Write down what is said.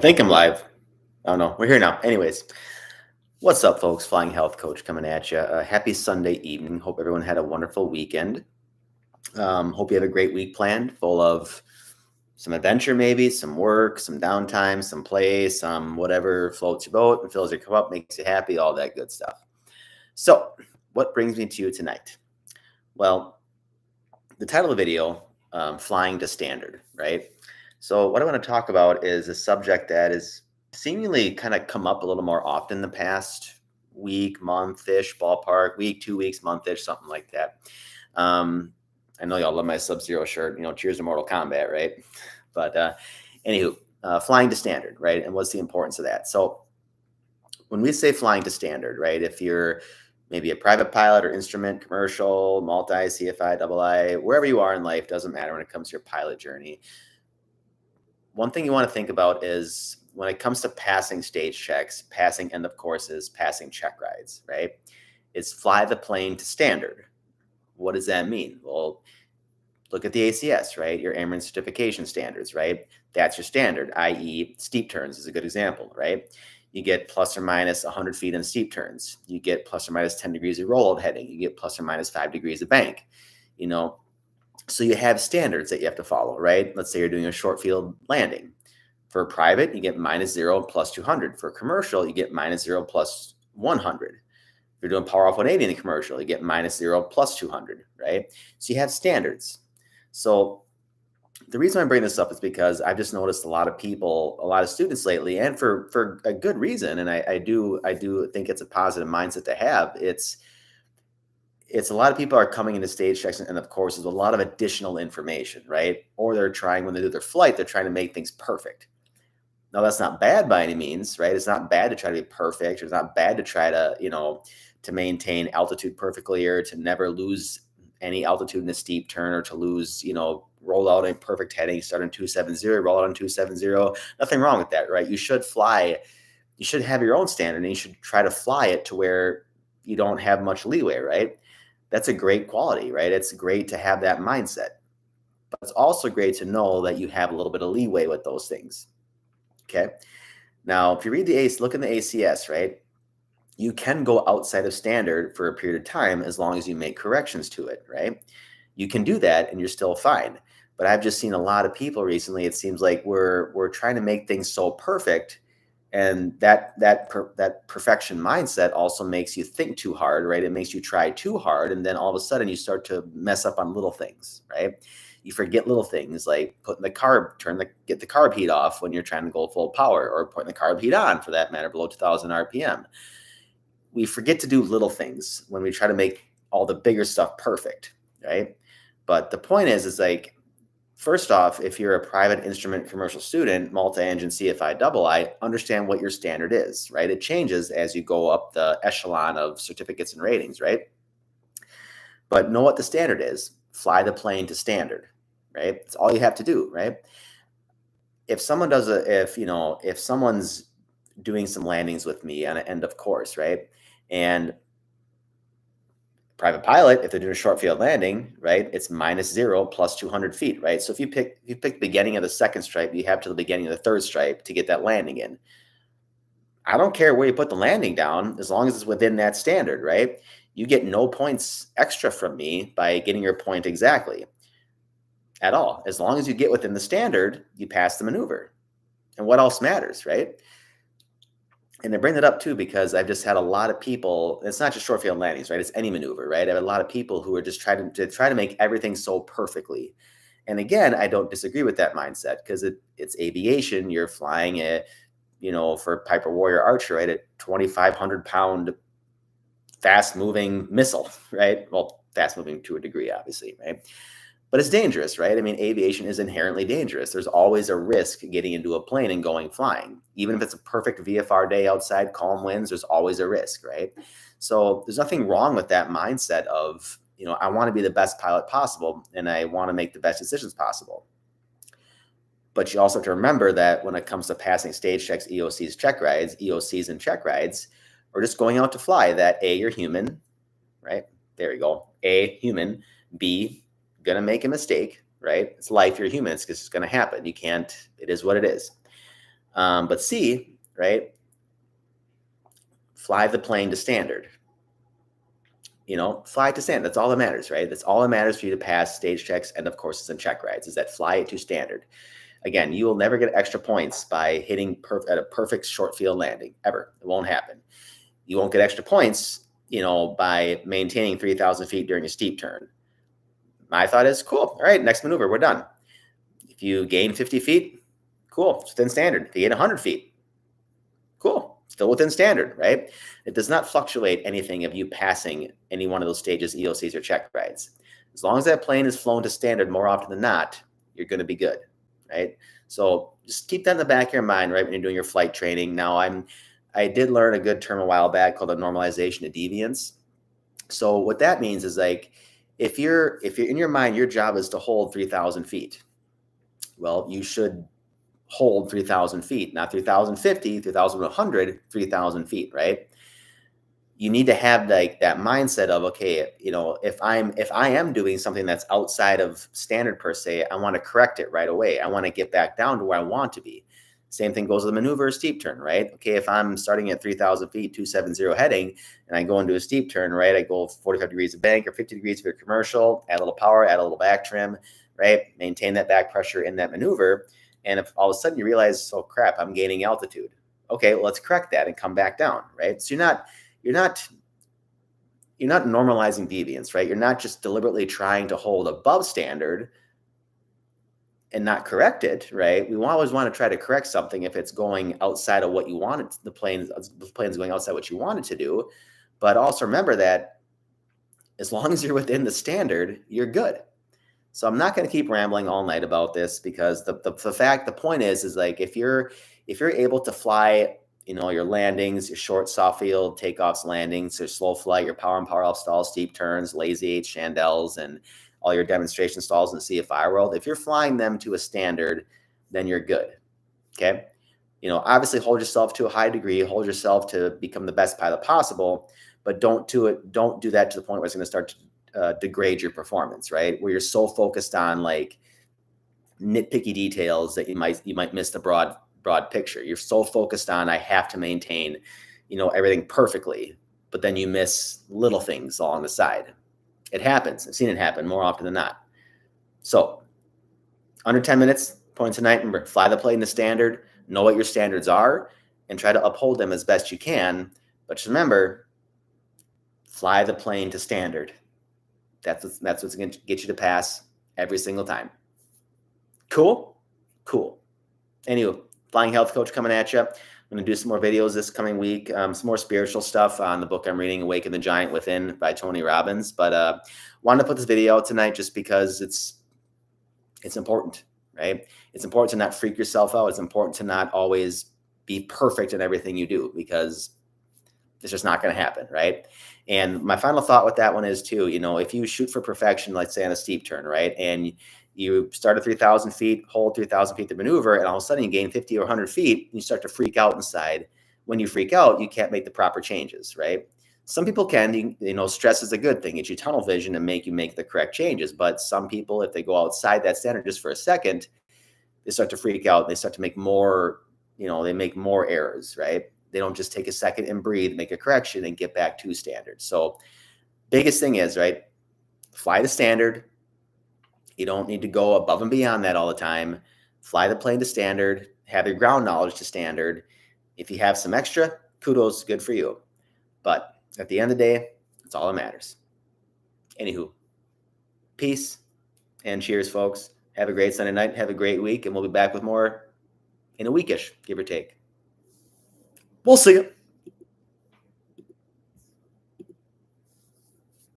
think I'm live. Oh no, we're here now. Anyways, what's up, folks? Flying Health Coach coming at you. Happy Sunday evening. Hope everyone had a wonderful weekend. Hope you have a great week planned, full of some adventure, maybe some work, some downtime, some play, some whatever floats your boat and fills your cup up, makes you happy, all that good stuff. So, what brings me to you tonight? Well, the title of the video, Flying to Standard, right? So what I want to talk about is a subject that is seemingly kind of come up a little more often in the past week, month-ish, ballpark, week, 2 weeks, month-ish, something like that. I know y'all love my Sub-Zero shirt, cheers to Mortal Kombat, right? But anywho, flying to standard, right? And what's the importance of that? So when we say flying to standard, right? If you're maybe a private pilot or instrument, commercial, multi, CFI, II, wherever you are in life, doesn't matter when it comes to your pilot journey. One thing you want to think about is when it comes to passing stage checks, passing end of courses, passing check rides, right? It's fly the plane to standard. What does that mean? Well, look at the ACS, right? Your Airman Certification Standards, right? That's your standard, i.e. steep turns is a good example, right? You get plus or minus 100 feet in steep turns. You get plus or minus 10 degrees of rollout heading. You get plus or minus 5 degrees of bank, So you have standards that you have to follow, right? Let's say you're doing a short field landing. For private, you get -0 plus 200. For commercial, you get -0 plus 100. If you're doing power off 180 in the commercial, you get -0 plus 200, right? So you have standards. So the reason I bring this up is because I've just noticed a lot of people, a lot of students lately, and for a good reason. And I do think it's a positive mindset to have. It's a lot of people are coming into stage checks and of course there's a lot of additional information, right? Or they're trying, when they do their flight, they're trying to make things perfect. Now that's not bad by any means, right? It's not bad to try to be perfect. It's not bad to try to, to maintain altitude perfectly or to never lose any altitude in a steep turn or to lose, roll out in perfect heading, start in 270, roll out in 270. Nothing wrong with that, right? You should have your own standard and you should try to fly it to where you don't have much leeway, right? That's a great quality, right? It's great to have that mindset. But it's also great to know that you have a little bit of leeway with those things. Okay. Now, if you read look in the ACS, right? You can go outside of standard for a period of time as long as you make corrections to it, right? You can do that and you're still fine. But I've just seen a lot of people recently, it seems like we're trying to make things so perfect. And that perfection mindset also makes you think too hard, right? It makes you try too hard. And then all of a sudden you start to mess up on little things, right? You forget little things like putting get the carb heat off when you're trying to go full power, or putting the carb heat on for that matter, below 2000 RPM. We forget to do little things when we try to make all the bigger stuff perfect, right? But the point is like, first off, if you're a private instrument commercial student, multi-engine CFI II, understand what your standard is, right? It changes as you go up the echelon of certificates and ratings, right? But know what the standard is. Fly the plane to standard, right? That's all you have to do, right? If someone's doing some landings with me on an end of course, right? And private pilot, if they're doing a short field landing, right, it's -0 plus 200 feet, right? So if you pick the beginning of the second stripe, you have to the beginning of the third stripe to get that landing in. I don't care where you put the landing down, as long as it's within that standard, right? You get no points extra from me by getting your point exactly at all. As long as you get within the standard, you pass the maneuver. And what else matters, right? And I bring that up too because I've just had a lot of people. It's not just short field landings, right? It's any maneuver, right? I have a lot of people who are just trying to make everything so perfectly. And again, I don't disagree with that mindset because it's aviation. You're flying it, for Piper Warrior Archer, right? A 2,500 pound fast moving missile, right? Well, fast moving to a degree, obviously, right? But it's dangerous, right? I mean, aviation is inherently dangerous. There's always a risk getting into a plane and going flying. Even if it's a perfect VFR day outside, calm winds, there's always a risk, right? So there's nothing wrong with that mindset of, I want to be the best pilot possible and I want to make the best decisions possible. But you also have to remember that when it comes to passing stage checks, EOCs and check rides, or just going out to fly, that A, you're human, right? There you go. A, human. B, going to make a mistake, right? It's life. You're human. It's just going to happen. You can't, it is what it is. But C, right? Fly the plane to standard. Fly to standard. That's all that matters, right? That's all that matters for you to pass stage checks and, of course, and check rides is that fly it to standard. Again, you will never get extra points by hitting at a perfect short field landing, ever. It won't happen. You won't get extra points, by maintaining 3,000 feet during a steep turn. My thought is, cool. All right, next maneuver, we're done. If you gain 50 feet, cool, it's within standard. If you gain 100 feet, cool, still within standard, right? It does not fluctuate anything of you passing any one of those stages, EOCs or check rides. As long as that plane is flown to standard more often than not, you're going to be good, right? So just keep that in the back of your mind, right, when you're doing your flight training. Now, I did learn a good term a while back called the normalization of deviance. So what that means is like, if you're in your mind, your job is to hold 3,000 feet. Well, you should hold 3,000 feet, not 3,050, 3,100, 3,000 feet, right? You need to have like that mindset of, okay, if I am doing something that's outside of standard per se, I want to correct it right away. I want to get back down to where I want to be. Same thing goes with the maneuver, steep turn, right? Okay, if I'm starting at 3,000 feet, 270 heading, and I go into a steep turn, right? I go 45 degrees of bank or 50 degrees for commercial, add a little power, add a little back trim, right? Maintain that back pressure in that maneuver. And if all of a sudden you realize, oh crap, I'm gaining altitude. Okay, well, let's correct that and come back down, right? So you're not normalizing deviance, right? You're not just deliberately trying to hold above standard and not correct it, right? We always want to try to correct something if it's going outside of what you wanted. The plane's going outside what you wanted to do. But also remember that as long as you're within the standard, you're good. So I'm not going to keep rambling all night about this because the point is like if you're able to fly, your landings, your short soft field takeoffs, landings, your slow flight, your power and power off stalls, steep turns, lazy eights, chandelles, and all your demonstration stalls in the CFI world, if you're flying them to a standard, then you're good. Okay. Obviously hold yourself to a high degree, hold yourself to become the best pilot possible, but don't do that to the point where it's going to start to degrade your performance, right? Where you're so focused on like nitpicky details that you might miss the broad picture. You're so focused on, I have to maintain, everything perfectly, but then you miss little things along the side. It happens. I've seen it happen more often than not. So under 10 minutes, points a night, remember, fly the plane to standard, know what your standards are, and try to uphold them as best you can. But just remember, fly the plane to standard. That's what's going to get you to pass every single time. Cool? Cool. Anyway, Flying Health Coach coming at you. I'm going to do some more videos this coming week, some more spiritual stuff on the book I'm reading, Awaken the Giant Within by Tony Robbins. But wanted to put this video out tonight just because it's important, right? It's important to not freak yourself out. It's important to not always be perfect in everything you do because it's just not going to happen, right? And my final thought with that one is too, if you shoot for perfection, let's say on a steep turn, right? And you start at 3,000 feet, hold 3,000 feet to maneuver, and all of a sudden you gain 50 or 100 feet, and you start to freak out inside. When you freak out, you can't make the proper changes, right? Some people can, stress is a good thing. It's your tunnel vision and make you make the correct changes. But some people, if they go outside that standard just for a second, they start to freak out. They start to make more, they make more errors, right? They don't just take a second and breathe, make a correction, and get back to standard. So biggest thing is, right, fly the standard. You don't need to go above and beyond that all the time. Fly the plane to standard, have your ground knowledge to standard. If you have some extra, kudos, good for you. But at the end of the day, it's all that matters. Anywho, peace and cheers, folks. Have a great Sunday night. Have a great week, and we'll be back with more in a weekish, give or take. We'll see you.